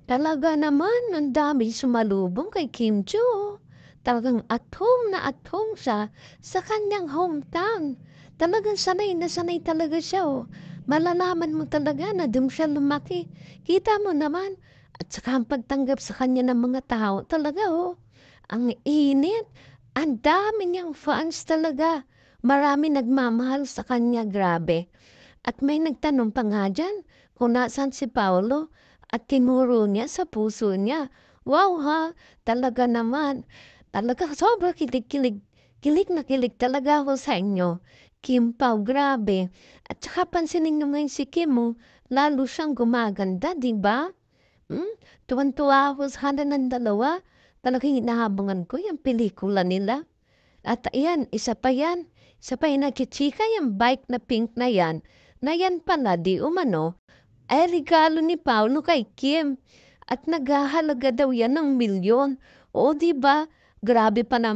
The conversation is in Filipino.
Talaga naman ang daming sumalubong kay Kim Chiu, oh. Talagang at home na at home siya sa kanyang hometown. Talagang sanay na sanay talaga siya, oh. Malalaman mo talaga na dun siya lumaki. Kita mo naman. At saka ang pagtanggap sa kanya ng mga tao talaga, oh. Ang init. Ang dami niyang fans talaga. Marami nagmamahal sa kanya, grabe. At may nagtanong pa nga diyan kung nasaan si Paolo at tinuro niya sa puso niya. Wow ha, talaga naman. Talaga sobrang kilig-kilig. Kilig na kilig talaga ako sa inyo. Kim Pao, grabe. At saka pansinin nyo ngayon si Kim, oh, lalo siyang gumaganda, di ba? Hmm? Tuwan-tuwa ako sa kanila ng dalawa. Talagang inahabangan ko yung pelikula nila. At ayan, isa pa yan. Isa pa yung nakichika yung bike na pink na yan pala di umano, ay regalo ni Paolo kay Kim. At naghahalaga daw yan ng milyon. O di ba? Grabe pa na